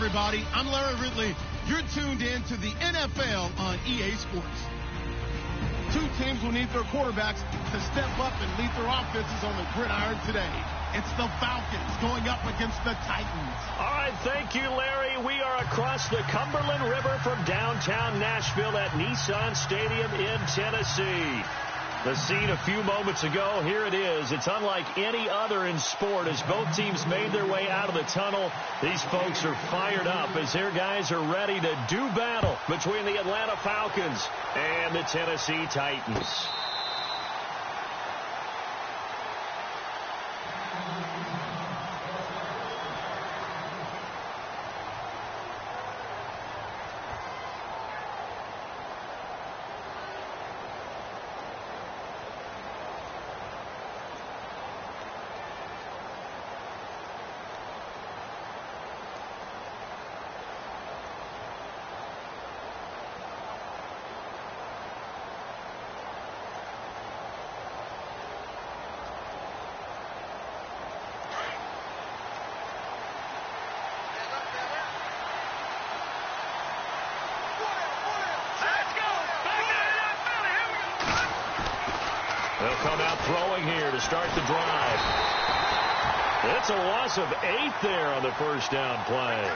everybody. I'm Larry Ridley. You're tuned in to the NFL on EA Sports. Two teams will need their quarterbacks to step up and lead their offenses on the gridiron today. It's the Falcons going up against the Titans. All right, thank you, Larry. We are across the Cumberland River from downtown Nashville at Nissan Stadium in Tennessee. The scene a few moments ago, here it is. It's unlike any other in sport as both teams made their way out of the tunnel. These folks are fired up as their guys are ready to do battle between the Atlanta Falcons and the Tennessee Titans. They'll come out throwing here to start the drive. It's a loss of 8 there on the first down play.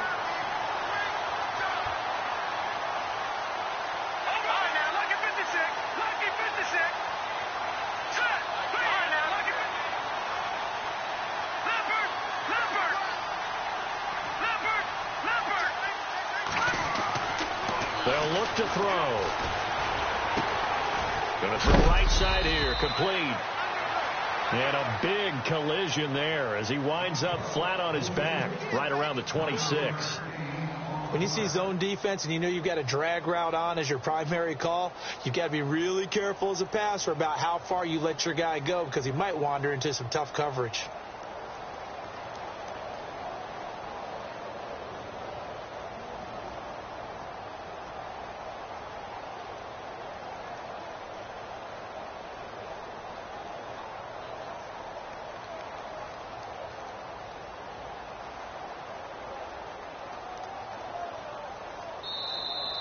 They'll look to throw. Going to throw right side here, complete. And a big collision there as he winds up flat on his back, right around the 26. When you see zone defense and you know you've got a drag route on as your primary call, you've got to be really careful as a passer about how far you let your guy go because he might wander into some tough coverage.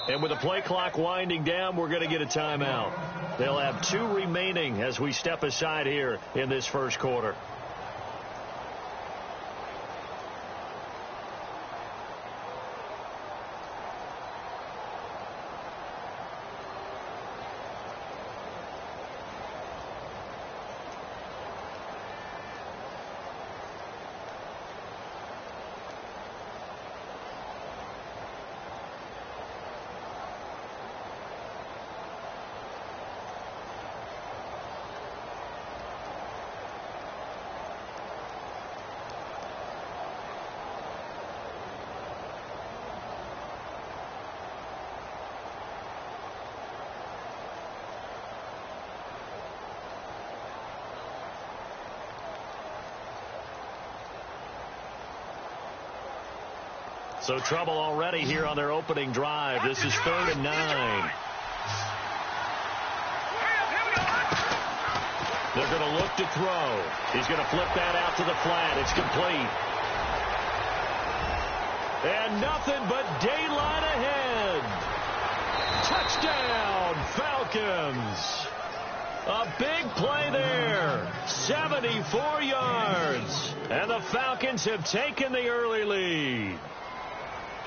And with the play clock winding down, we're going to get a timeout. They'll have 2 remaining as we step aside here in this first quarter. So trouble already here on their opening drive. This is 3rd and 9. They're going to look to throw. He's going to flip that out to the flat. It's complete. And nothing but daylight ahead. Touchdown, Falcons. A big play there. 74 yards. And the Falcons have taken the early lead.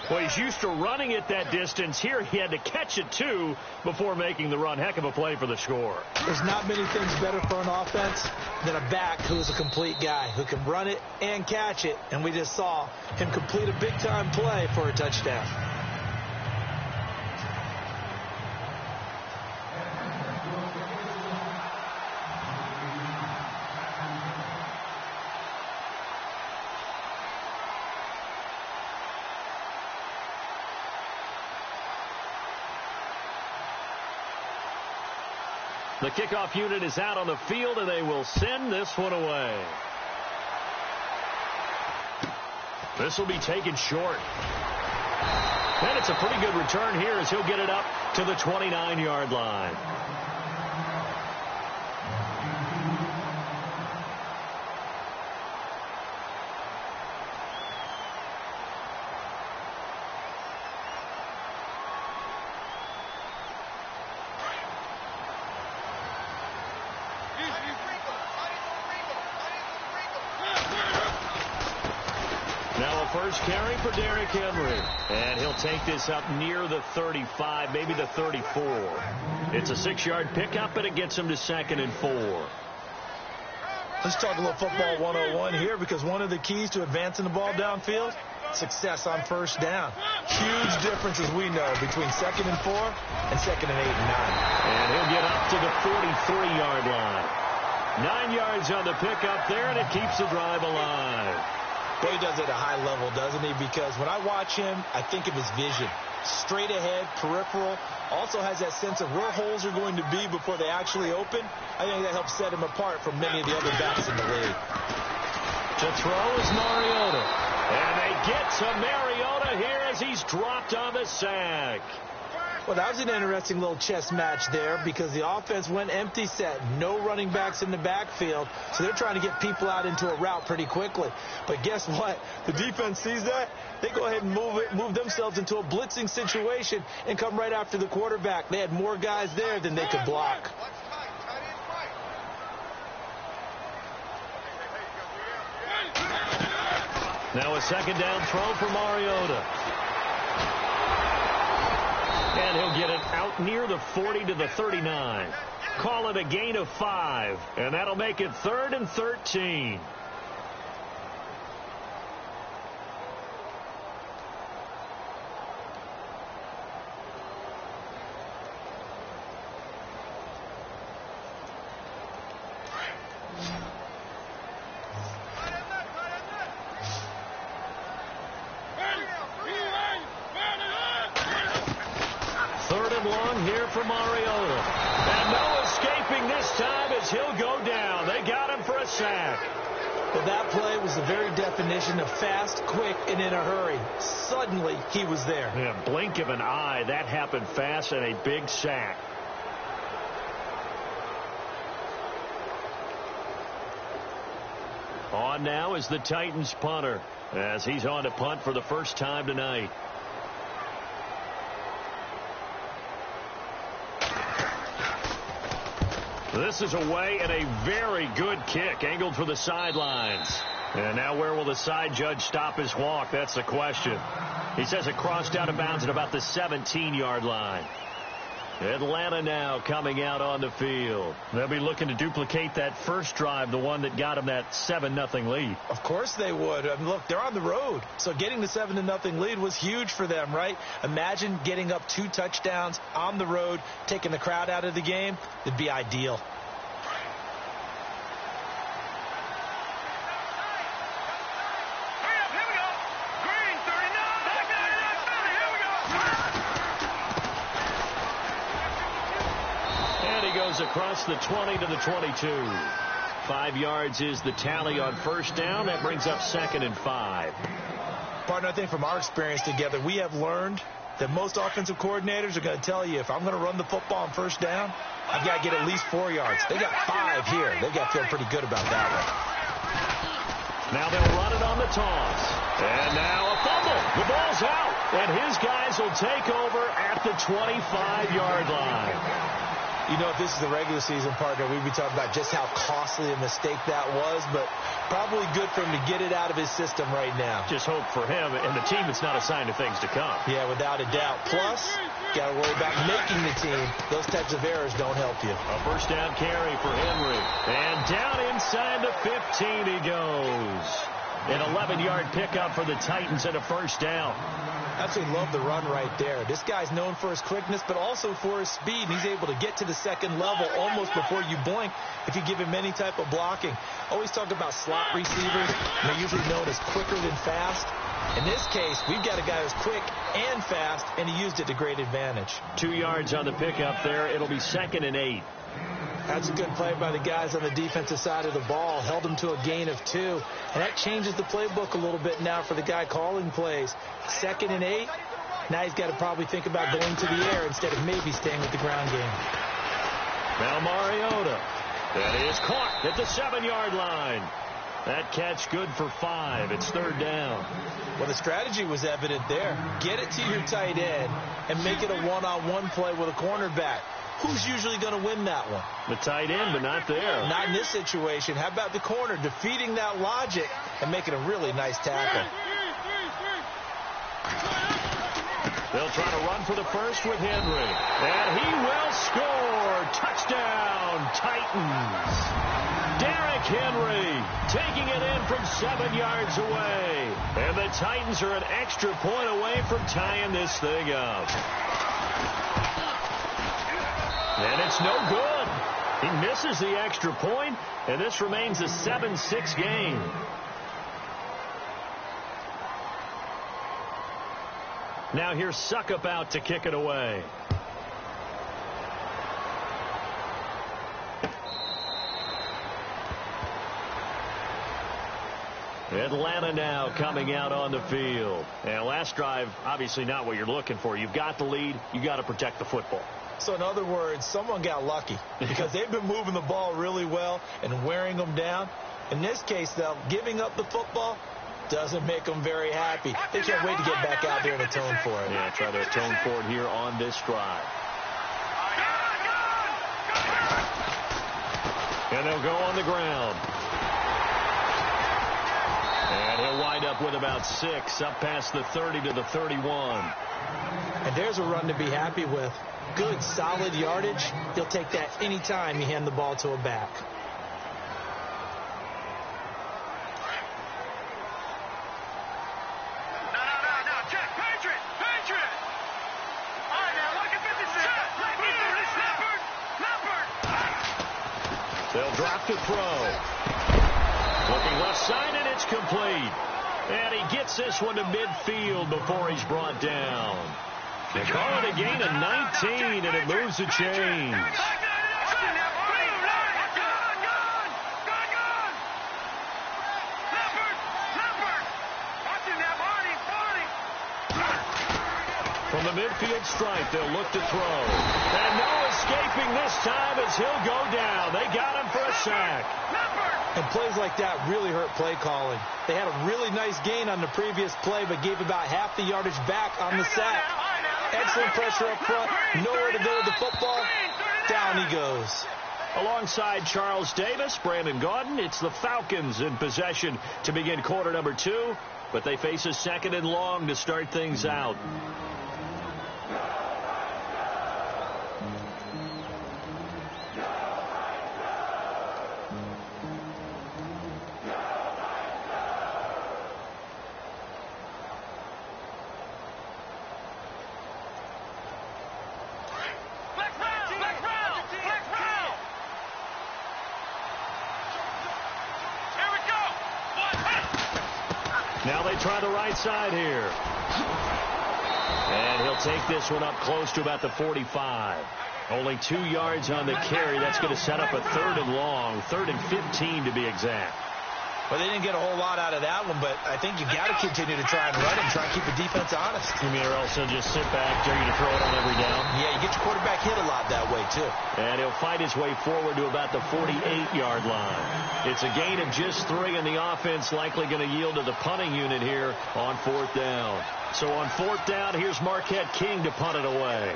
Well, he's used to running it that distance. Here he had to catch it, too, before making the run. Heck of a play for the score. There's not many things better for an offense than a back who's a complete guy, who can run it and catch it. And we just saw him complete a big-time play for a touchdown. The kickoff unit is out on the field, and they will send this one away. This will be taken short. And it's a pretty good return here as he'll get it up to the 29-yard line. first carry for Derrick Henry. And he'll take this up near the 35, maybe the 34. It's a 6-yard pickup, and it gets him to 2nd and 4. Let's talk a little football 101 here, because one of the keys to advancing the ball downfield, success on first down. Huge difference, as we know, between 2nd and 4 and 2nd and 8 and 9. And he'll get up to the 43-yard line. 9 yards on the pickup there, and it keeps the drive alive. Well, he does it at a high level, doesn't he? Because when I watch him, I think of his vision. Straight ahead, peripheral, also has that sense of where holes are going to be before they actually open. I think that helps set him apart from many of the other backs in the league. To throw is Mariota. And they get to Mariota here as he's dropped on the sack. Well, that was an interesting little chess match there, because the offense went empty set. No running backs in the backfield, so they're trying to get people out into a route pretty quickly. But guess what? The defense sees that. They go ahead and move themselves into a blitzing situation and come right after the quarterback. They had more guys there than they could block. Now a 2nd down throw for Mariota. And he'll get it out near the 40 to the 39. Call it a gain of 5. And that'll make it 3rd and 13. Long here for Mariota. And no escaping this time as he'll go down. They got him for a sack. Well, that play was the very definition of fast, quick, and in a hurry. Suddenly, he was there. Yeah, blink of an eye. That happened fast, and a big sack. On now is the Titans punter, as he's on to punt for the first time tonight. This is away, and a very good kick angled for the sidelines. And now where will the side judge stop his walk? That's the question. He says it crossed out of bounds at about the 17-yard line. Atlanta now coming out on the field. They'll be looking to duplicate that first drive, the one that got them that 7-0 lead. Of course they would. I mean, look, they're on the road. So getting the 7-0 lead was huge for them, right? Imagine getting up 2 touchdowns on the road, taking the crowd out of the game. It'd be ideal. Across the 20 to the 22. 5 yards is the tally on first down. That brings up 2nd and 5. Partner, I think from our experience together, we have learned that most offensive coordinators are going to tell you, if I'm going to run the football on first down, I've got to get at least 4 yards. They got 5 here. They got to feel pretty good about that one. Now they'll run it on the toss. And now a fumble. The ball's out. And his guys will take over at the 25-yard line. You know, if this is the regular season, partner, we'd be talking about just how costly a mistake that was, but probably good for him to get it out of his system right now. Just hope for him and the team it's not a sign of things to come. Yeah, without a doubt. Plus, got to worry about making the team. Those types of errors don't help you. A first down carry for Henry. And down inside the 15 he goes. An 11-yard pickup for the Titans and a first down. Absolutely love the run right there. This guy's known for his quickness, but also for his speed. And he's able to get to the second level almost before you blink if you give him any type of blocking. Always talk about slot receivers. They're usually known as quicker than fast. In this case, we've got a guy who's quick and fast, and he used it to great advantage. 2 yards on the pickup there. It'll be 2nd and 8. That's a good play by the guys on the defensive side of the ball. Held him to a gain of 2. And that changes the playbook a little bit now for the guy calling plays. 2nd and 8. Now he's got to probably think about going to the air instead of maybe staying with the ground game. Now Mariota. That is caught at the 7-yard line. That catch good for 5. It's 3rd down. Well, the strategy was evident there. Get it to your tight end and make it a one-on-one play with a cornerback. Who's usually going to win that one? The tight end, but not there. Not in this situation. How about the corner defeating that logic and making a really nice tackle? They'll try to run for the first with Henry. And he will score. Touchdown, Titans. Derrick Henry taking it in from 7 yards away. And the Titans are an extra point away from tying this thing up. And it's no good. He misses the extra point, and this remains a 7-6 game. Now here's Suckup out to kick it away. Atlanta now coming out on the field. And last drive, obviously not what you're looking for. You've got the lead. You got to protect the football. So in other words, someone got lucky because they've been moving the ball really well and wearing them down. In this case, though, giving up the football doesn't make them very happy. They can't wait to get back out there and atone for it. Yeah, try to atone for it here on this drive. And they'll go on the ground. And he'll wind up with about 6, up past the 30 to the 31. And there's a run to be happy with. Good, solid yardage. He'll take that any time you hand the ball to a back. They'll drop to throw. Looking left side, and it's complete. And he gets this one to midfield before he's brought down. They call it a gain of 19, and it moves the chains. From the midfield stripe, they'll look to throw. And no escaping this time as he'll go down. They got him for a sack. And plays like that really hurt play calling. They had a really nice gain on the previous play, but gave about half the yardage back on the sack. Excellent pressure up front. Nowhere to go with the football. Down he goes. Alongside Charles Davis, Brandon Gaudin, it's the Falcons in possession to begin quarter number 2. But they face a 2nd and long to start things out. Now they try the right side here. And he'll take this one up close to about the 45. Only 2 yards on the carry. That's going to set up a 3rd and long, 3rd and 15 to be exact. Well, they didn't get a whole lot out of that one, but I think you got to continue to try and run and try and keep the defense honest. You mean or else he'll just sit back, dare you to throw it on every down? Yeah, you get your quarterback hit a lot that way, too. And he'll fight his way forward to about the 48-yard line. It's a gain of just 3, and the offense likely going to yield to the punting unit here on 4th down. So on 4th down, here's Marquette King to punt it away.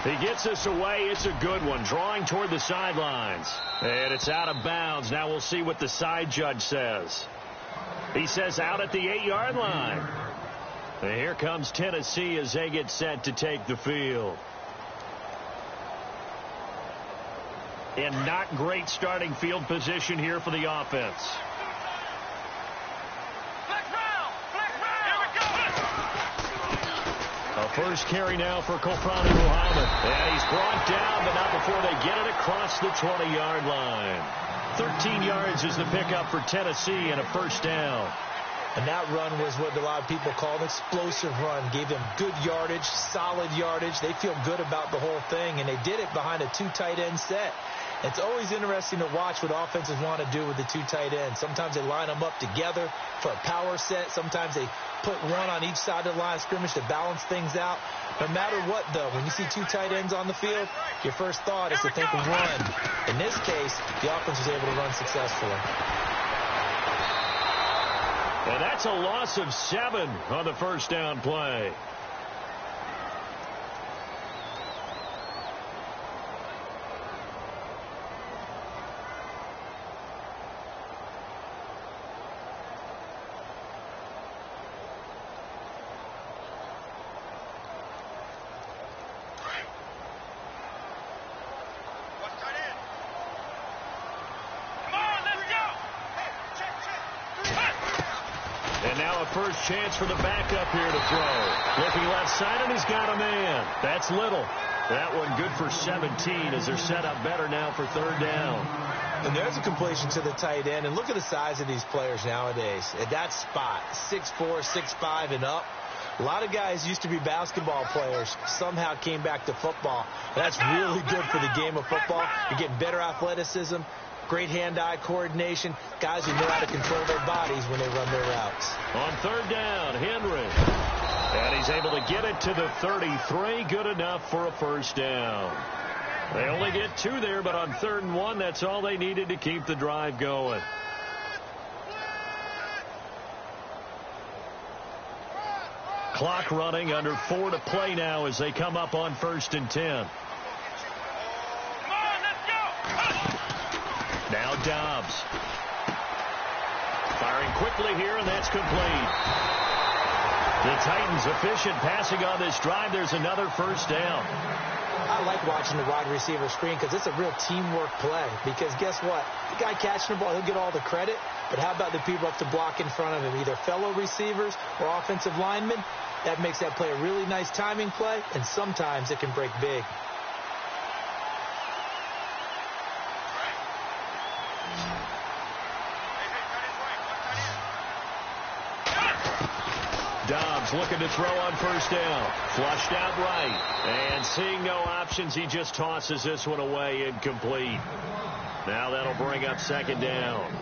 He gets this away. It's a good one. Drawing toward the sidelines. And it's out of bounds. Now we'll see what the side judge says. He says out at the 8-yard line. And here comes Tennessee as they get set to take the field. And not great starting field position here for the offense. A first carry now for Kofrani Muhammad. And he's brought down, but not before they get it across the 20-yard line. 13 yards is the pickup for Tennessee and a first down. And that run was what a lot of people call an explosive run. Gave them good yardage, solid yardage. They feel good about the whole thing, and they did it behind a 2 tight end set. It's always interesting to watch what offenses want to do with the 2 tight ends. Sometimes they line them up together for a power set. Sometimes they put one on each side of the line of scrimmage to balance things out. No matter what, though, when you see 2 tight ends on the field, your first thought is to think of run. In this case, the offense was able to run successfully. And that's a loss of 7 on the first down play. first chance for the backup here to throw. Looking left side, and he's got a man. That's Little. That one good for 17 as they're set up better now for third down. And there's a completion to the tight end. And look at the size of these players nowadays. At that spot, 6'4", 6'5", and up. A lot of guys used to be basketball players, somehow came back to football. And that's really good for the game of football. You're getting better athleticism, great hand-eye coordination, guys who know how to control their bodies when they run their routes. On third down, Henry. And he's able to get it to the 33. Good enough for a first down. They only get 2 there, but on 3rd and 1, that's all they needed to keep the drive going. Clock running, under 4 to play now as they come up on 1st and 10. Now Dobbs. Firing quickly here, and that's complete. The Titans efficient passing on this drive. There's another first down. I like watching the wide receiver screen because it's a real teamwork play. Because guess what? The guy catching the ball, he'll get all the credit. But how about the people up to block in front of him, either fellow receivers or offensive linemen? That makes that play a really nice timing play, and sometimes it can break big. Dobbs looking to throw on first down. Flushed out right. And seeing no options, he just tosses this one away, incomplete. Now that'll bring up 2nd down.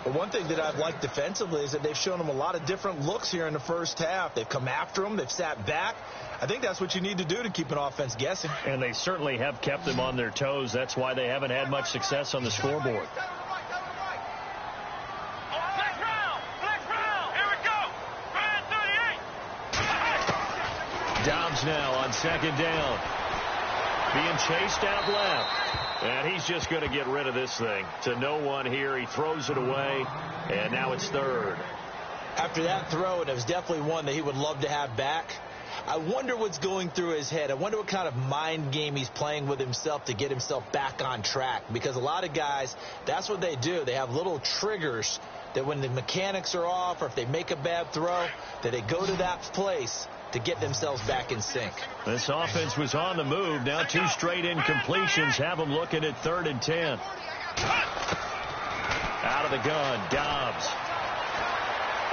Well, one thing that I've liked defensively is that they've shown him a lot of different looks here in the first half. They've come after him. They've sat back. I think that's what you need to do to keep an offense guessing. And they certainly have kept them on their toes. That's why they haven't had much success on the scoreboard. Dobbs now on 2nd down. Being chased out left. And he's just going to get rid of this thing. To no one here. He throws it away. And now it's 3rd. After that throw, and it was definitely one that he would love to have back. I wonder what's going through his head. I wonder what kind of mind game he's playing with himself to get himself back on track. Because a lot of guys, that's what they do. They have little triggers that when the mechanics are off or if they make a bad throw, that they go to that place to get themselves back in sync. This offense was on the move. Now 2 straight incompletions have them looking at 3rd and 10. Out of the gun, Dobbs.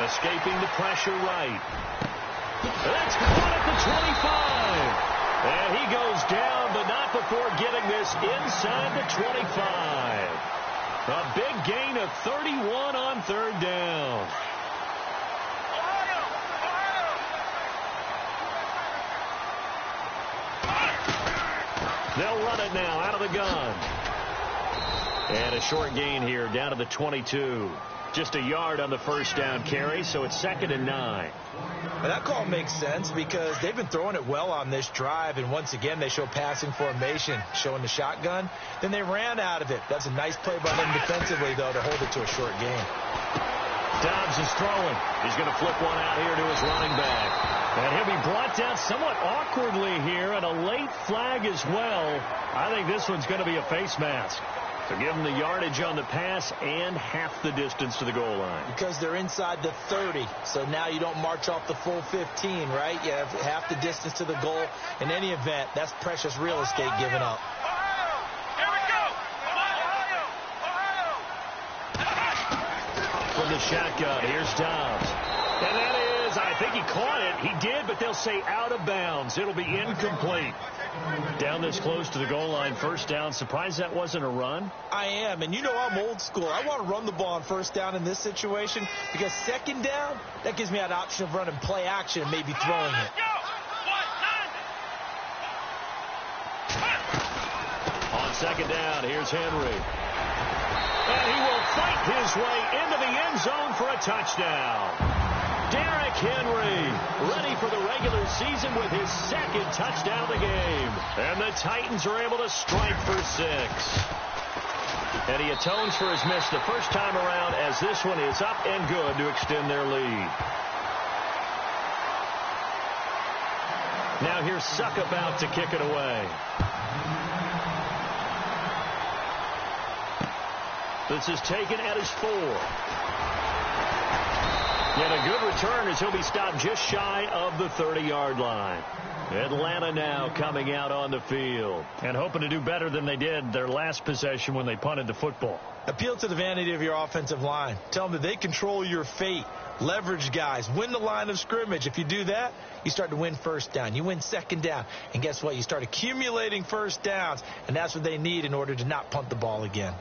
Escaping the pressure right. That's caught at the 25. And he goes down, but not before getting this inside the 25. A big gain of 31 on 3rd down. They'll run it now out of the gun. And a short gain here down to the 22. Just a yard on the first down carry, so it's 2nd and 9. And that call makes sense because they've been throwing it well on this drive, and once again they show passing formation, showing the shotgun. Then they ran out of it. That's a nice play by them defensively, though, to hold it to a short gain. Dobbs is throwing. He's going to flip one out here to his running back. And he'll be brought down somewhat awkwardly here, and a late flag as well. I think this one's going to be a face mask. So give them the yardage on the pass and half the distance to the goal line. Because they're inside the 30, so now you don't march off the full 15, right? You have half the distance to the goal. In any event, that's precious real estate given up. From the shotgun, here's Dobbs. And that is, I think he caught it. He did, but they'll say out of bounds. It'll be incomplete. Down this close to the goal line, first down. Surprised that wasn't a run? I am, and you know I'm old school. I want to run the ball on first down in this situation because 2nd down, that gives me an option of running play action and maybe throwing it. On 2nd down, here's Henry. And he will fight his way into the end zone for a touchdown. Derrick Henry ready for the regular season with his 2nd touchdown of the game. And the Titans are able to strike for 6. And he atones for his miss the first time around as this one is up and good to extend their lead. Now here's Suck about to kick it away. This is taken at his 4. And a good return as he'll be stopped just shy of the 30-yard line. Atlanta now coming out on the field and hoping to do better than they did their last possession when they punted the football. Appeal to the vanity of your offensive line. Tell them that they control your fate. Leverage guys. Win the line of scrimmage. If you do that, you start to win first down. You win second down. And guess what? You start accumulating first downs. And that's what they need in order to not punt the ball again.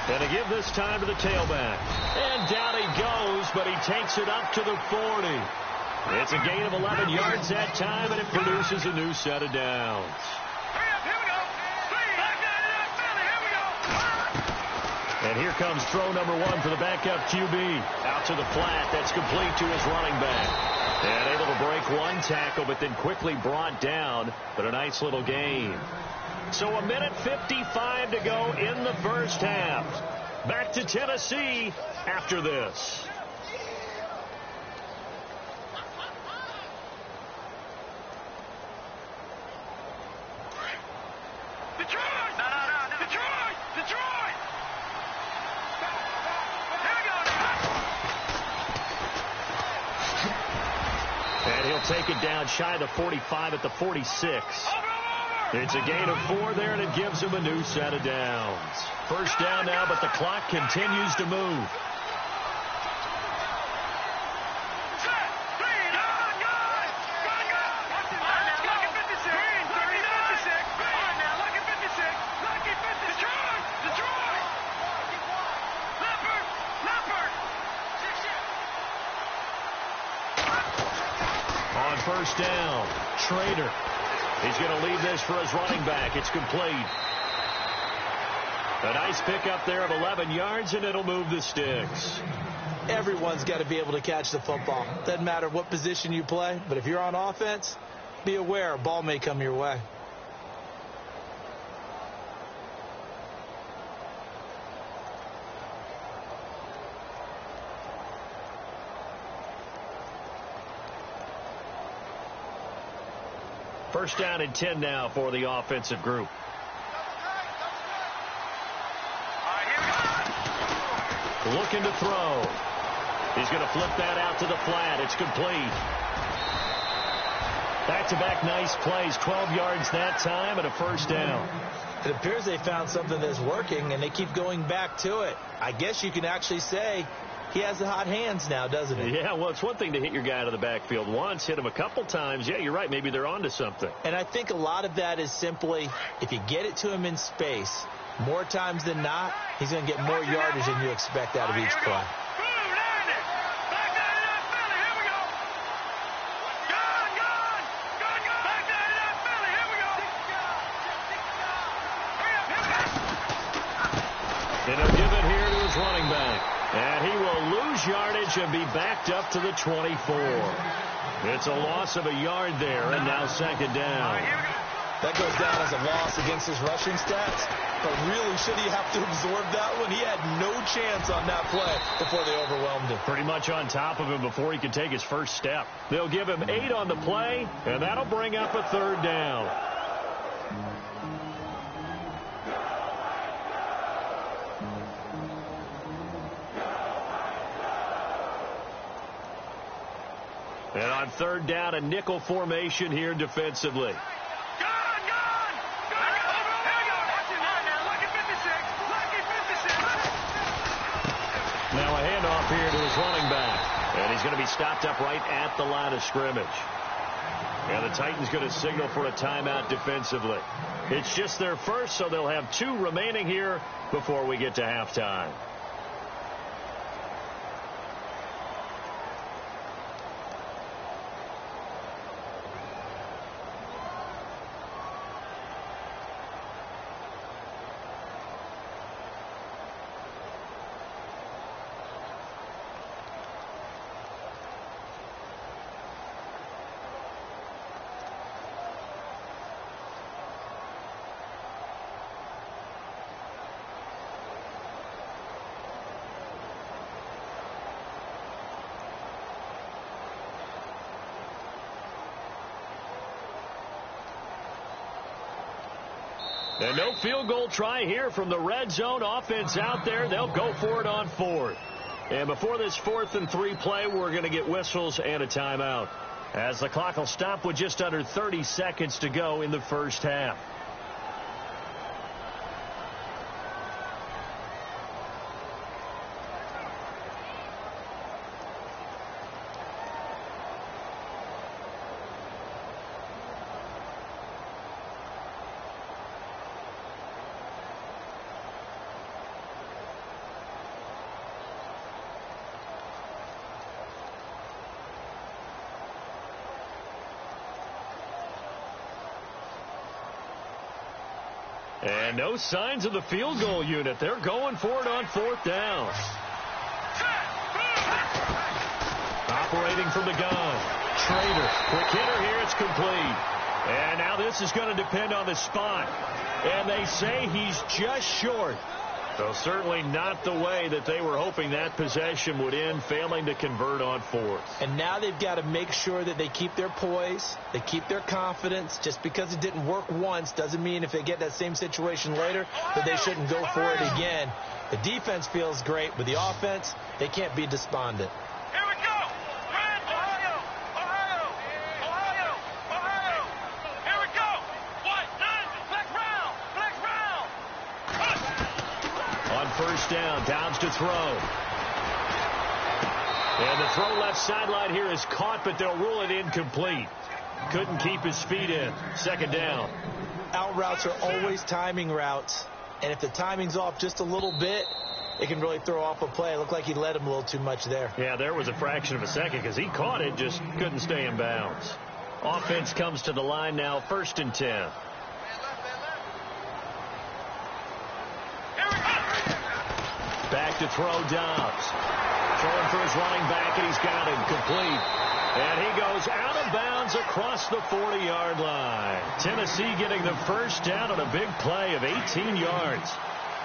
And to give this time to the tailback. And down he goes, but he takes it up to the 40. It's a gain of 11 yards that time, and it produces a new set of downs. And here comes throw number 1 for the backup QB. Out to the flat. That's complete to his running back. And able to break one tackle, but then quickly brought down. But a nice little gain. So a minute 55 to go in the first half. Back to Tennessee after this. Detroit! No. Detroit! Here we go. And he'll take it down shy of the 45 at the 46. It's a gain of 4 there, and it gives him a new set of downs. First down now, but the clock continues to move. On first down, Trader. He's going to leave this for his running back. It's complete. A nice pickup there of 11 yards, and it'll move the sticks. Everyone's got to be able to catch the football. Doesn't matter what position you play, but if you're on offense, be aware a ball may come your way. First down and 10 now for the offensive group. Looking to throw. He's going to flip that out to the flat. It's complete. Back-to-back nice plays. 12 yards that time and a first down. It appears they found something that's working, and they keep going back to it. I guess you can actually say he has the hot hands now, doesn't he? Yeah, well, it's one thing to hit your guy out of the backfield once, hit him a couple times. Yeah, you're right. Maybe they're onto something. And I think a lot of that is simply if you get it to him in space, more times than not, he's going to get more yardage than you expect out of each play. And he'll give it here to his running back. And he will lose yardage and be backed up to the 24. It's a loss of a yard there, and now second down. That goes down as a loss against his rushing stats. But really, should he have to absorb that one? He had no chance on that play before they overwhelmed him. Pretty much on top of him before he could take his first step. They'll give him 8 on the play, and that'll bring up a third down. And on third down, a nickel formation here defensively. Now a handoff here to his running back. And he's going to be stopped up right at the line of scrimmage. And the Titans going to signal for a timeout defensively. It's just their first, so they'll have 2 remaining here before we get to halftime. And no field goal try here from the red zone. Offense out there. They'll go for it on 4th. And before this 4th and 3 play, we're going to get whistles and a timeout, as the clock will stop with just under 30 seconds to go in the first half. And no signs of the field goal unit. They're going for it on 4th down. Operating from the gun. Schrader. Quick hitter here. It's complete. And now this is going to depend on the spot. And they say he's just short. So certainly not the way that they were hoping that possession would end, failing to convert on 4th. And now they've got to make sure that they keep their poise, they keep their confidence. Just because it didn't work once doesn't mean if they get that same situation later that they shouldn't go for it again. The defense feels great, but the offense, they can't be despondent. Here we go. Ohio. Here we go. What? Black round. On 1st down, Downs to throw. And the throw left sideline here is caught, but they'll rule it incomplete. Couldn't keep his feet in. 2nd down. Out routes are always timing routes, and if the timing's off just a little bit, it can really throw off a play. It looked like he led him a little too much there. Yeah, there was a fraction of a second because he caught it, just couldn't stay in bounds. Offense comes to the line now, 1st and 10. Back to throw, Dobbs. Throwing for his running back, and he's got him complete. And he goes out of bounds across the 40-yard line. Tennessee getting the first down on a big play of 18 yards.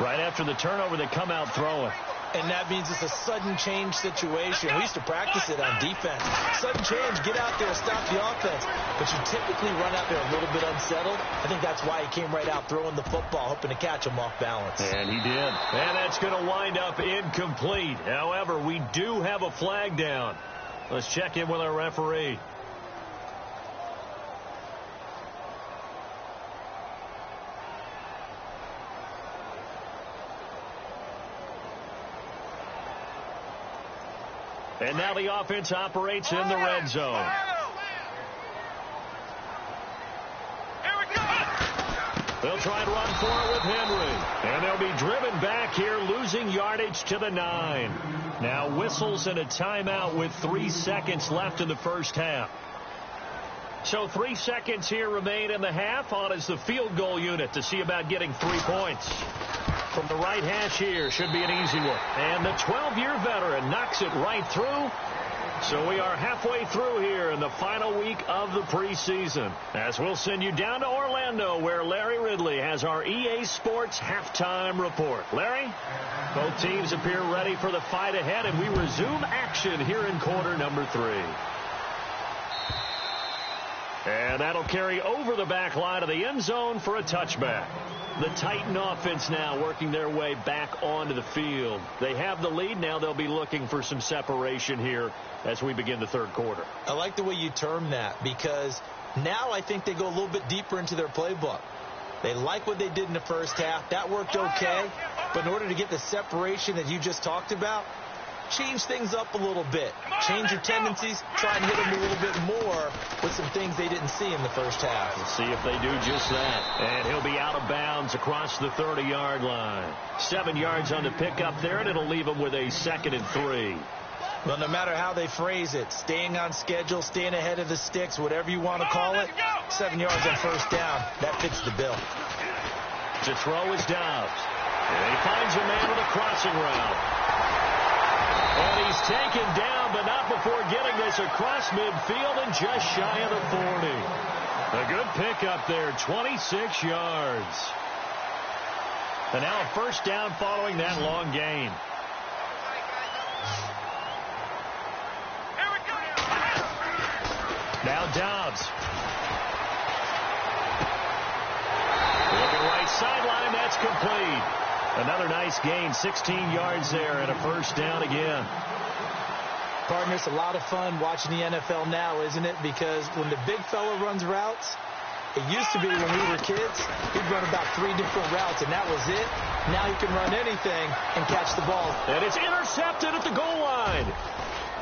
Right after the turnover, they come out throwing. And that means it's a sudden change situation. We used to practice it on defense. Sudden change, get out there, stop the offense. But you typically run out there a little bit unsettled. I think that's why he came right out throwing the football, hoping to catch him off balance. And he did. And that's going to wind up incomplete. However, we do have a flag down. Let's check in with our referee. And now the offense operates in the red zone. They'll try and run for it with Henry. And they'll be driven back here, losing yardage to the 9. Now whistles and a timeout with 3 seconds left in the first half. So 3 seconds here remain in the half. On is the field goal unit to see about getting 3 points. From the right hash here, should be an easy one. And the 12-year veteran knocks it right through. So we are halfway through here in the final week of the preseason, as we'll send you down to Orlando, where Larry Ridley has our EA Sports halftime report. Larry? Both teams appear ready for the fight ahead, and we resume action here in quarter number 3. And that'll carry over the back line of the end zone for a touchback. The Titan offense now working their way back onto the field. They have the lead. Now they'll be looking for some separation here as we begin the third quarter. I like the way you term that, because now I think they go a little bit deeper into their playbook. They like what they did in the first half. That worked okay. But in order to get the separation that you just talked about, change things up a little bit. Change your tendencies. Try and hit them a little bit more with some things they didn't see in the first half. We'll see if they do just that. And he'll be out of bounds across the 30-yard line. 7 yards on the pickup there, and it'll leave him with a 2nd and 3. Well, no matter how they phrase it, staying on schedule, staying ahead of the sticks, whatever you want to call it, 7 yards on first down, that fits the bill. To throw is Dobbs. And he finds a man with a crossing route. And he's taken down, but not before getting this across midfield and just shy of the 40. A good pickup there, 26 yards. And now a first down following that long gain. Now Dobbs. Looking right sideline. That's complete. Another nice gain, 16 yards there, and a first down again. Partner, it's a lot of fun watching the NFL now, isn't it? Because when the big fella runs routes, it used to be when we were kids, he'd run about 3 different routes, and that was it. Now he can run anything and catch the ball. And it's intercepted at the goal line.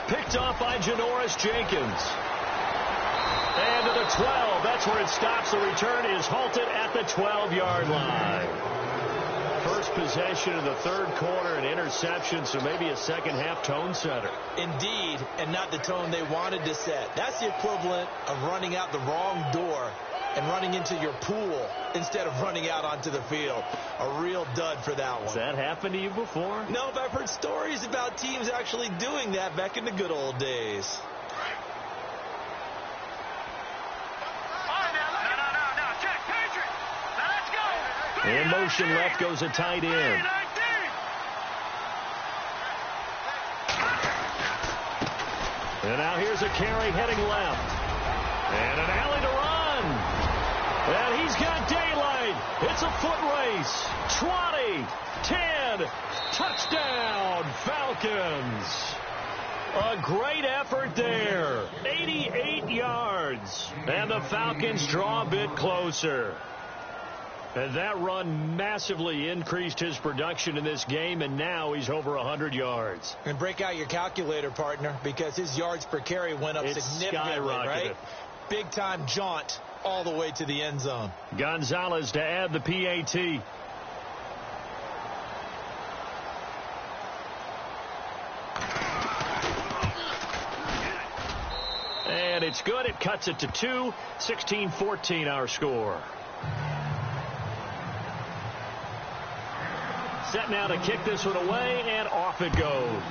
Picked off by Janoris Jenkins. And to the 12. That's where it stops. The return is halted at the 12-yard line. First possession of the third quarter, an interception, so maybe a second-half tone setter. Indeed, and not the tone they wanted to set. That's the equivalent of running out the wrong door and running into your pool instead of running out onto the field. A real dud for that one. Has that happened to you before? No, but I've heard stories about teams actually doing that back in the good old days. In motion left goes a tight end. And now here's a carry heading left. And an alley to run. And he's got daylight. It's a foot race. 20, 10, touchdown, Falcons. A great effort there. 88 yards. And the Falcons draw a bit closer. And that run massively increased his production in this game, and now he's over 100 yards. And break out your calculator, partner, because his yards per carry went up significantly, right? Big-time jaunt all the way to the end zone. Gonzalez to add the PAT. And it's good. It cuts it to 2. 16-14 our score. Set now to kick this one away, and off it goes.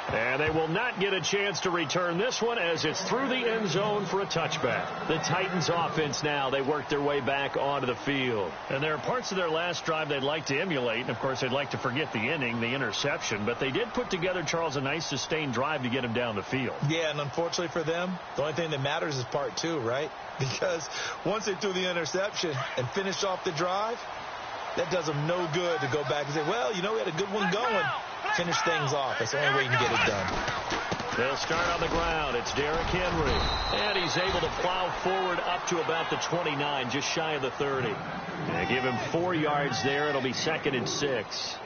And they will not get a chance to return this one as it's through the end zone for a touchback. The Titans offense now, they work their way back onto the field. And there are parts of their last drive they'd like to emulate. And, of course, they'd like to forget the inning, the interception. But they did put together, Charles, a nice sustained drive to get him down the field. Yeah, and unfortunately for them, the only thing that matters is part 2, right? Because once they threw the interception and finished off the drive, that does them no good to go back and say, well, you know, we had a good one going. Finish things off. That's the only way you can get it done. They'll start on the ground. It's Derrick Henry. And he's able to plow forward up to about the 29, just shy of the 30. They give him 4 yards there. It'll be 2nd and 6.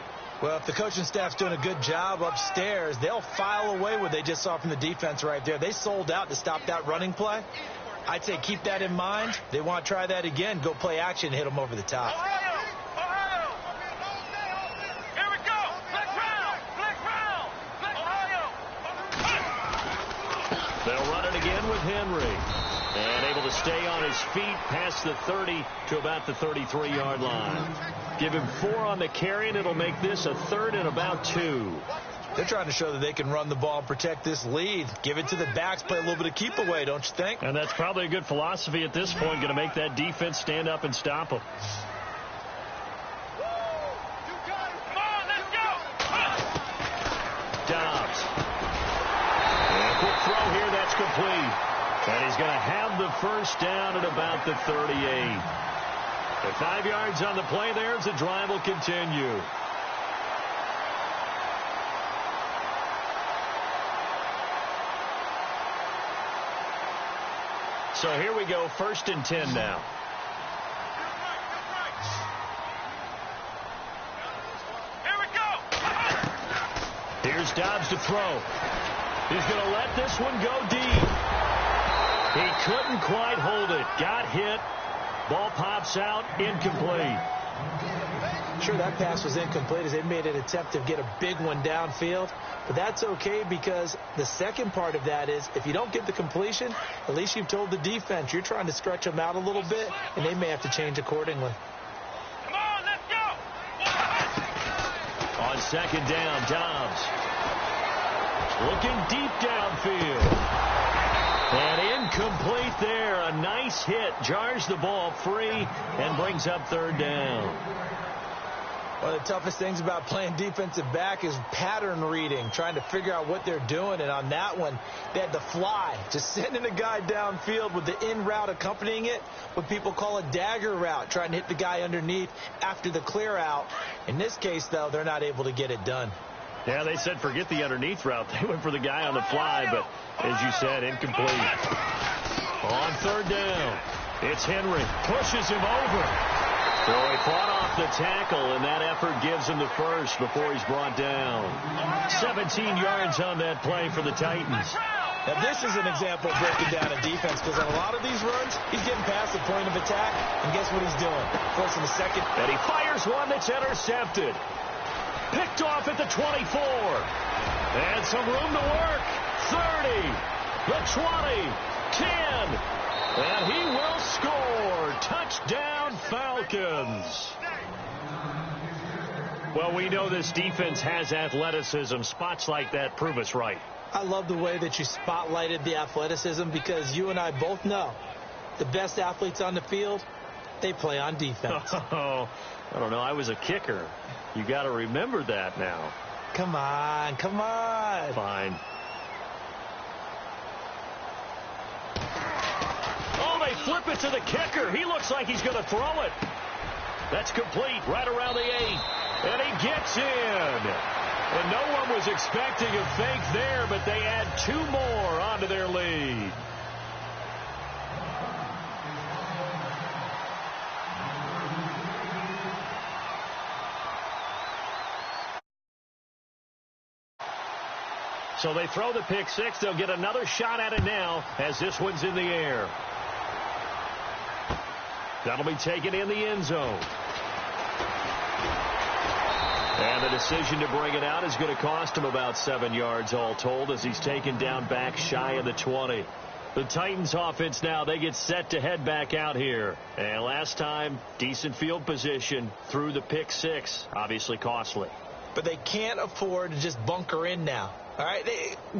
Well, if the coaching staff's doing a good job upstairs, they'll file away what they just saw from the defense right there. They sold out to stop that running play. I'd say keep that in mind. They want to try that again. Go play action and hit them over the top. They'll run it again with Henry. And able to stay on his feet past the 30 to about the 33-yard line. Give him 4 on the carry, and it'll make this a 3rd and about 2. They're trying to show that they can run the ball and protect this lead. Give it to the backs, play a little bit of keep away, don't you think? And that's probably a good philosophy at this point, going to make that defense stand up and stop them. Dobbs. And a quick throw here, that's complete. And he's going to have the first down at about the 38. At 5 yards on the play there, as the drive will continue. So here we go, 1st and 10 now. Here we go. Here's Dobbs to throw. He's going to let this one go deep. He couldn't quite hold it. Got hit. Ball pops out, incomplete. Sure, that pass was incomplete as they made an attempt to get a big one downfield. But that's okay because the second part of that is if you don't get the completion, at least you've told the defense you're trying to stretch them out a little bit, and they may have to change accordingly. Come on, let's go. On 2nd down, Dobbs. Looking deep downfield. And incomplete there. A nice hit. Jars the ball free and brings up 3rd down. One of the toughest things about playing defensive back is pattern reading, trying to figure out what they're doing. And on that one, they had to fly, just sending a guy downfield with the in route accompanying it, what people call a dagger route, trying to hit the guy underneath after the clear out. In this case, though, they're not able to get it done. Yeah, they said forget the underneath route. They went for the guy on the fly, but as you said, incomplete. On third down, it's Henry. Pushes him over. So he fought off the tackle, and that effort gives him the first before he's brought down. 17 yards on that play for the Titans. Now, this is an example of breaking down a defense, because on a lot of these runs, he's getting past the point of attack, and guess what he's doing? Forcing a second. And he fires one that's intercepted. Picked off at the 24. And some room to work. 30. The 20. 10. And he will score. Touchdown, Falcons. Well, we know this defense has athleticism. Spots like that prove us right. I love the way that you spotlighted the athleticism, because you and I both know the best athletes on the field, they play on defense. Oh, I don't know. I was a kicker. You got to remember that now. Come on, come on. Fine. Oh, they flip it to the kicker. He looks like he's going to throw it. That's complete right around the 8. And he gets in. And no one was expecting a fake there, but they add 2 more onto their lead. So they throw the pick 6. They'll get another shot at it now as this one's in the air. That'll be taken in the end zone. And the decision to bring it out is going to cost him about 7 yards all told, as he's taken down back shy of the 20. The Titans offense now, they get set to head back out here. And last time, decent field position through the pick 6. Obviously costly. But they can't afford to just bunker in now. All right,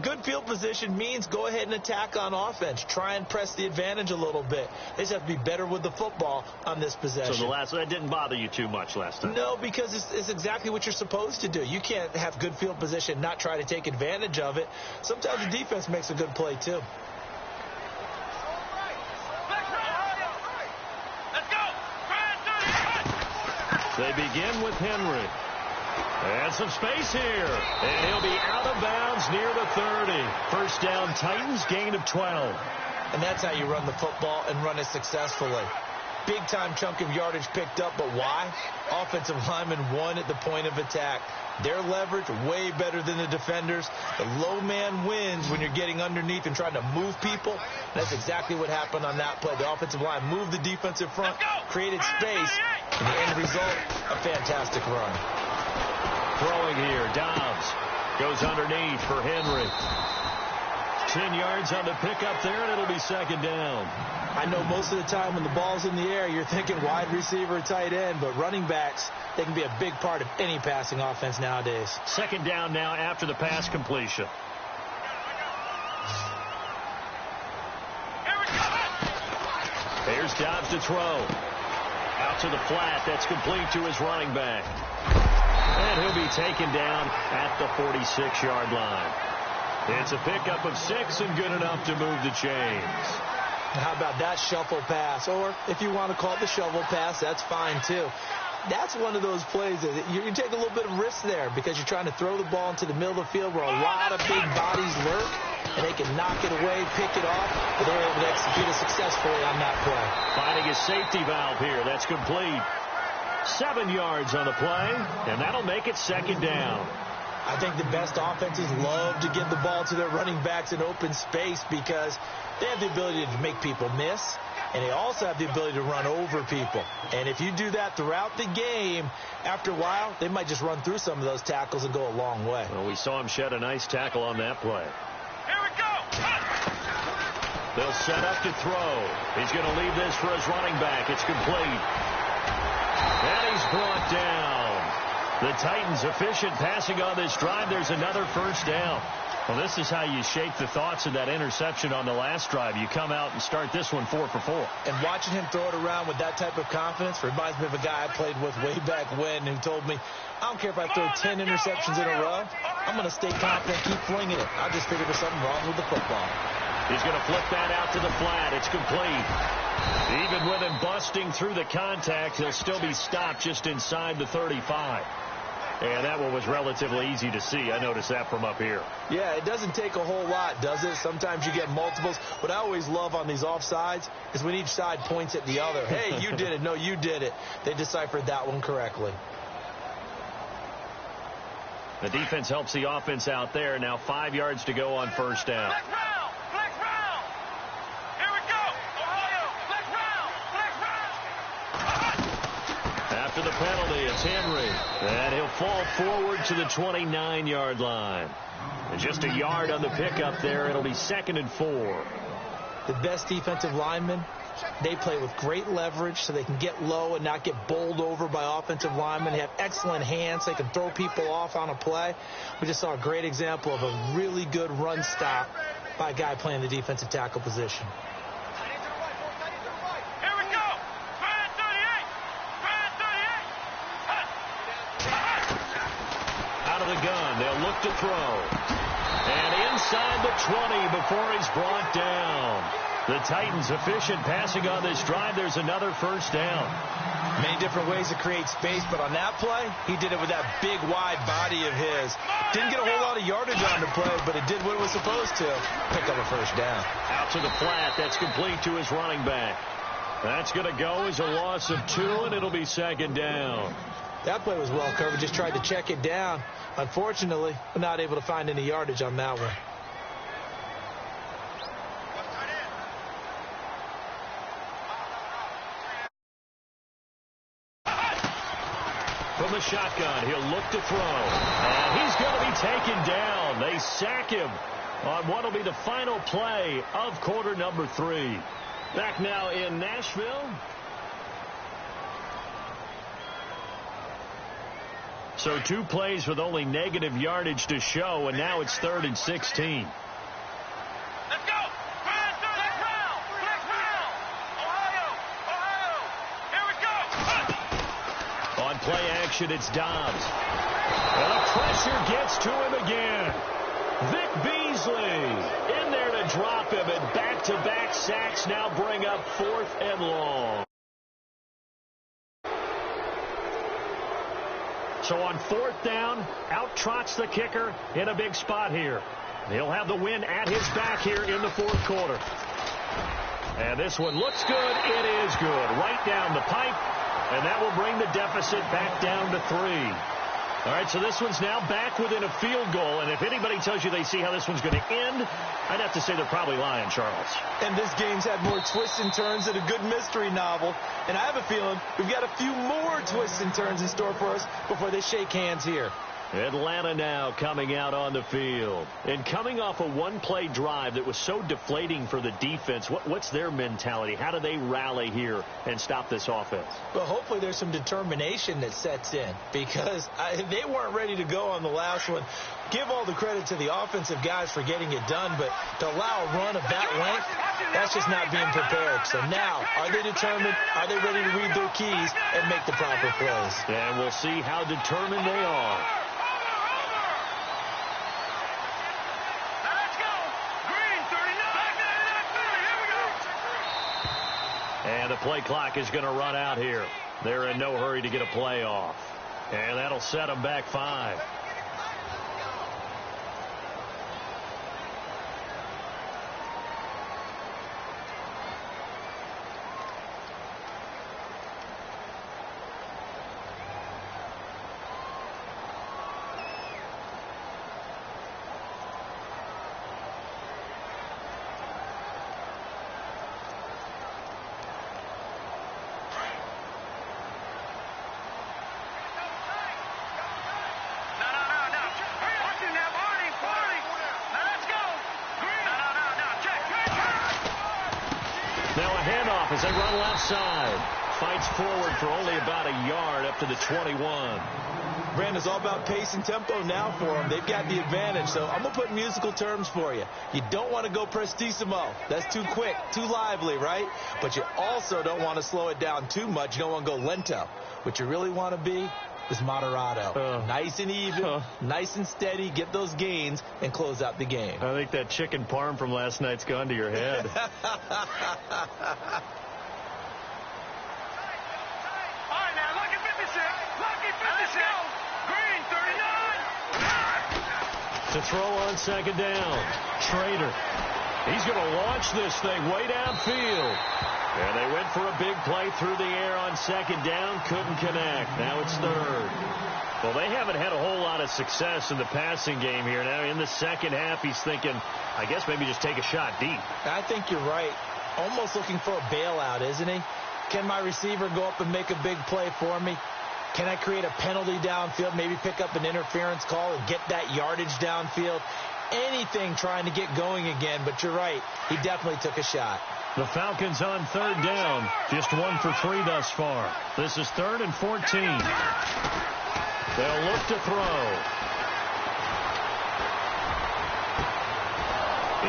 good field position means go ahead and attack on offense. Try and press the advantage a little bit. They just have to be better with the football on this possession. So that didn't bother you too much last time? No, because it's exactly what you're supposed to do. You can't have good field position, not try to take advantage of it. Sometimes the defense makes a good play, too. They begin with Henry. And some space here. And he'll be out of bounds near the 30. First down, Titans, gain of 12. And that's how you run the football and run it successfully. Big-time chunk of yardage picked up, but why? Offensive linemen won at the point of attack. Their leverage way better than the defenders. The low man wins when you're getting underneath and trying to move people. And that's exactly what happened on that play. The offensive line moved the defensive front, created space, and the end result, a fantastic run. Throwing here, Dobbs goes underneath for Henry. 10 yards on the pickup there, and it'll be second down. I know most of the time when the ball's in the air, you're thinking wide receiver, tight end, but running backs, they can be a big part of any passing offense nowadays. Second down now after the pass completion. Here's Dobbs to throw. Out to the flat. That's complete to his running back. And he'll be taken down at the 46-yard line. It's a pickup of 6 and good enough to move the chains. How about that shuffle pass? Or if you want to call it the shovel pass, that's fine too. That's one of those plays that you take a little bit of risk there because you're trying to throw the ball into the middle of the field where a lot of big bodies lurk, and they can knock it away, pick it off, but they're able to execute it successfully on that play. Finding a safety valve here. That's complete. 7 yards on the play, and that'll make it second down. I think the best offenses love to give the ball to their running backs in open space because they have the ability to make people miss, and they also have the ability to run over people. And if you do that throughout the game, after a while, they might just run through some of those tackles and go a long way. Well, we saw him shed a nice tackle on that play. Here we go. They'll set up to throw. He's going to leave this for his running back. It's complete. And he's brought down. The Titans efficient passing on this drive. There's another first down. Well, this is how you shake the thoughts of that interception on the last drive. You come out and start this one 4 for 4. And watching him throw it around with that type of confidence reminds me of a guy I played with way back when who told me, I don't care if I throw 10 interceptions in a row, I'm going to stay confident, keep flinging it. I just figured there's something wrong with the football. He's going to flip that out to the flat. It's complete. Even with him busting through the contact, he'll still be stopped just inside the 35. And that one was relatively easy to see. I noticed that from up here. Yeah, it doesn't take a whole lot, does it? Sometimes you get multiples. What I always love on these offsides is when each side points at the other. Hey, you did it. No, you did it. They deciphered that one correctly. The defense helps the offense out there. Now 5 yards to go on first down. Flex round! Flex round! Here we go! Ohio! Flex round! Flex round! After the penalty, it's Henry. And he'll fall forward to the 29-yard line. And just a yard on the pickup there. It'll be 2nd and 4. The best defensive linemen, they play with great leverage so they can get low and not get bowled over by offensive linemen. They have excellent hands. They can throw people off on a play. We just saw a great example of a really good run stop by a guy playing the defensive tackle position. Here we go! Brand 38! Brand 38! Out of the gun, they'll look to throw. And inside the 20 before he's brought down. The Titans efficient passing on this drive. There's another first down. Many different ways to create space, but on that play, he did it with that big, wide body of his. Didn't get a whole lot of yardage on the play, but it did what it was supposed to. Pick up a first down. Out to the flat. That's complete to his running back. That's going to go as a loss of 2, and it'll be 2nd down. That play was well covered. Just tried to check it down. Unfortunately, we're not able to find any yardage on that one. From the shotgun, he'll look to throw. And he's going to be taken down. They sack him on what will be the final play of quarter number 3. Back now in Nashville. So 2 plays with only negative yardage to show, and now it's 3rd and 16. Let's go! Brand 38! Flex round! Flex round! Ohio! Ohio! Here we go! On play action, it's Dobbs. And the pressure gets to him again. Vic Beasley in there to drop him, and back-to-back sacks now bring up 4th and long. So on 4th down, out trots the kicker in a big spot here. He'll have the win at his back here in the 4th quarter. And this one looks good. It is good. Right down the pipe. And that will bring the deficit back down to 3. All right, so this one's now back within a field goal. And if anybody tells you they see how this one's going to end, I'd have to say they're probably lying, Charles. And this game's had more twists and turns than a good mystery novel. And I have a feeling we've got a few more twists and turns in store for us before they shake hands here. Atlanta now coming out on the field. And coming off a one-play drive that was so deflating for the defense, what's their mentality? How do they rally here and stop this offense? Well, hopefully there's some determination that sets in because they weren't ready to go on the last one. Give all the credit to the offensive guys for getting it done, but to allow a run of that length, that's just not being prepared. So now, are they determined? Are they ready to read their keys and make the proper plays? And we'll see how determined they are. And the play clock is going to run out here. They're in no hurry to get a play off. And that'll set them back 5. Now a handoff as they run left side. fights forward for only about a yard up to the 21. Brandon, it's all about pace and tempo now for them. They've got the advantage, so I'm going to put musical terms for you. You don't want to go prestissimo. That's too quick, too lively, right? But you also don't want to slow it down too much. You don't want to go lento. What you really want to be is moderato. Nice and even, nice and steady, get those gains, and close out the game. I think that chicken parm from last night's gone to your head. All right, now, lucky 56. Lucky 56. Green, 39. To throw on second down. Schrader. He's going to launch this thing way downfield. And they went for a big play through the air on second down. Couldn't connect. Now it's third. Well, they haven't had a whole lot of success in the passing game here. Now in the second half, he's thinking, I guess maybe just take a shot deep. I think you're right. Almost looking for a bailout, isn't he? Can my receiver go up and make a big play for me? Can I create a penalty downfield, maybe pick up an interference call and get that yardage downfield? Anything trying to get going again, but you're right. He definitely took a shot. The Falcons on third down. Just 1 for 3 thus far. This is 3rd and 14. They'll look to throw.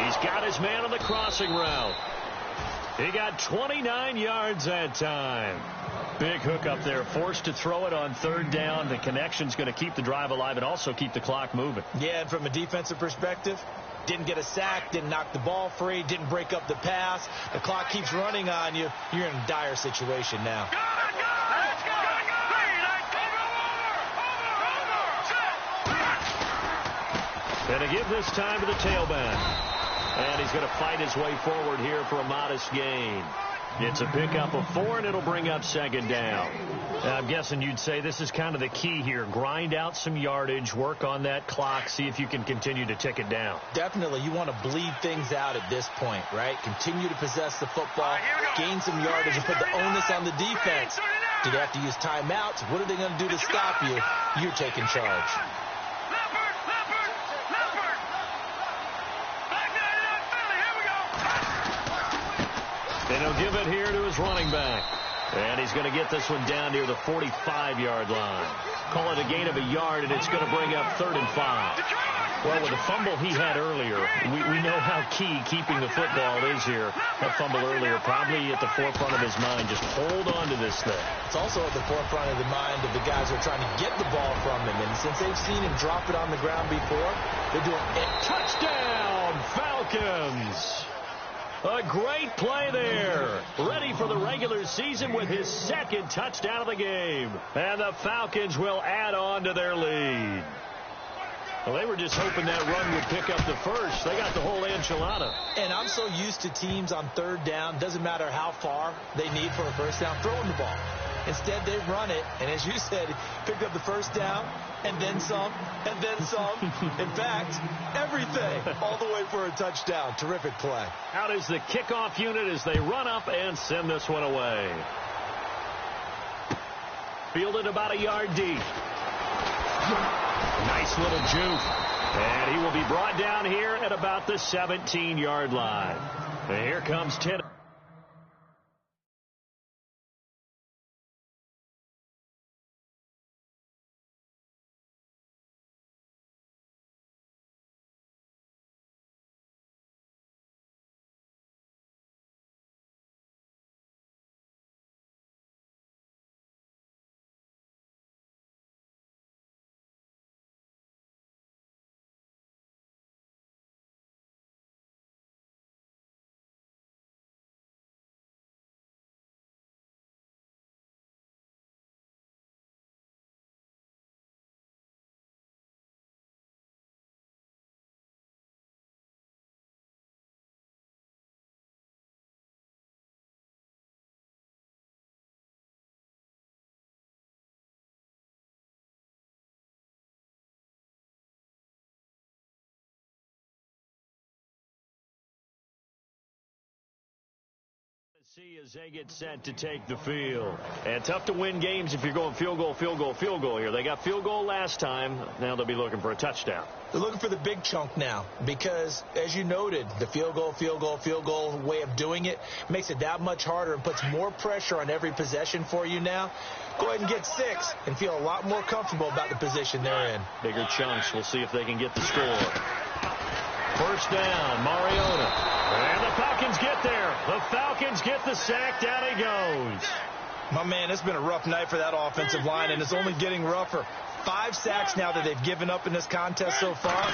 He's got his man on the crossing route. He got 29 yards that time. Big hook up there, forced to throw it on third down. The connection's going to keep the drive alive and also keep the clock moving. Yeah, and from a defensive perspective, didn't get a sack, didn't knock the ball free, didn't break up the pass. The clock keeps running on you. You're in a dire situation now. And to give this time to the tailback. And he's going to fight his way forward here for a modest gain. It's a pickup of 4, and it'll bring up second down. I'm guessing you'd say this is kind of the key here. Grind out some yardage, work on that clock, see if you can continue to tick it down. Definitely. You want to bleed things out at this point, right? Continue to possess the football, gain some yardage, and put the onus on the defense. Do they have to use timeouts? What are they going to do to stop you? You're taking charge. And he'll give it here to his running back. And he's going to get this one down near the 45-yard line. Call it a gain of a yard, and it's going to bring up 3rd and 5. Well, with the fumble he had earlier, we know how key keeping the football is here. That fumble earlier probably at the forefront of his mind. Just hold on to this thing. It's also at the forefront of the mind of the guys who are trying to get the ball from him. And since they've seen him drop it on the ground before, they're doing it. Touchdown, Falcons! A great play there. Ready for the regular season with his 2nd touchdown of the game. And the Falcons will add on to their lead. Well, they were just hoping that run would pick up the first. They got the whole enchilada. And I'm so used to teams on third down, doesn't matter how far they need for a first down, throwing the ball. Instead, they run it, and as you said, picked up the first down, and then some, and then some. In fact, everything, all the way for a touchdown. Terrific play. Out is the kickoff unit as they run up and send this one away. Fielded about a yard deep. Nice little juke. And he will be brought down here at about the 17-yard line. And here comes Tennessee. See as they get set to take the field. And tough to win games if you're going field goal, field goal, field goal here. They got field goal last time. Now they'll be looking for a touchdown. They're looking for the big chunk now because, as you noted, the field goal way of doing it makes it that much harder and puts more pressure on every possession for you now. Go ahead and get 6 and feel a lot more comfortable about the position they're in. Bigger chunks. We'll see if they can get the score. First down, Mariota. And the Falcons get there. The Falcons get the sack. Down he goes. My man, it's been a rough night for that offensive line, and it's only getting rougher. 5 sacks now that they've given up in this contest so far.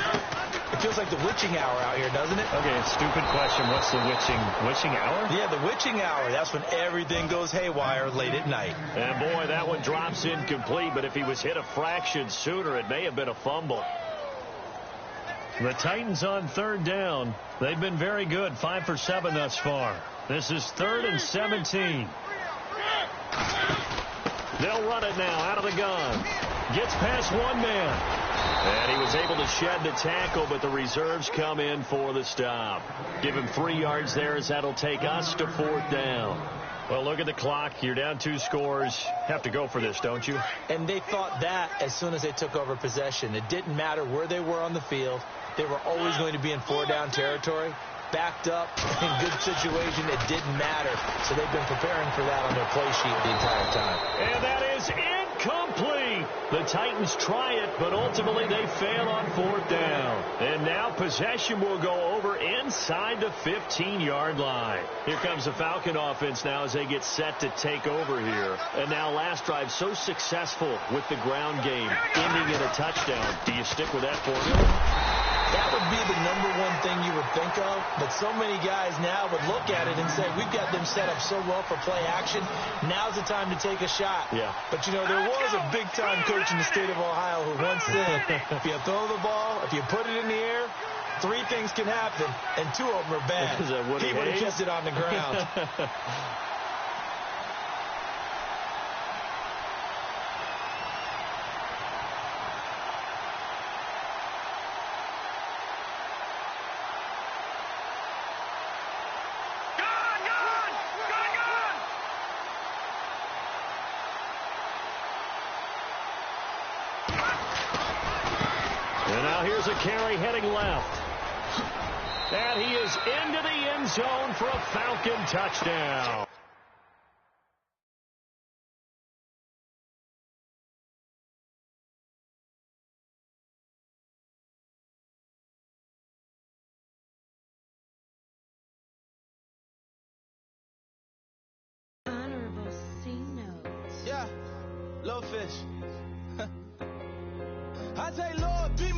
It feels like the witching hour out here, doesn't it? Okay, stupid question. What's the witching hour? Yeah, the witching hour. That's when everything goes haywire late at night. And, boy, that one drops incomplete, but if he was hit a fraction sooner, it may have been a fumble. The Titans on third down. They've been very good, 5 for 7 thus far. This is 3rd and 17. They'll run it now out of the gun. Gets past one man. And he was able to shed the tackle, but the reserves come in for the stop. Give him 3 yards there as that'll take us to 4th down. Well, look at the clock. You're down 2 scores. Have to go for this, don't you? And they thought that as soon as they took over possession. It didn't matter where they were on the field. They were always going to be in 4-down territory. Backed up, in good situation, it didn't matter. So they've been preparing for that on their play sheet the entire time. And that is incomplete. The Titans try it, but ultimately they fail on 4th down. And now possession will go over inside the 15-yard line. Here comes the Falcon offense now as they get set to take over here. And now last drive so successful with the ground game, ending in a touchdown. Do you stick with that formula? That would be the #1 thing you would think of, but so many guys now would look at it and say, we've got them set up so well for play action, now's the time to take a shot. Yeah. But, you know, there was a big-time coach in the state of Ohio who once said, if you throw the ball, if you put it in the air, 3 things can happen, and 2 of them are bad. He would have kept it on the ground. Here's a carry heading left. And he is into the end zone for a Falcon touchdown. Honorable C notes. Yeah, low fish. I say, Lord, be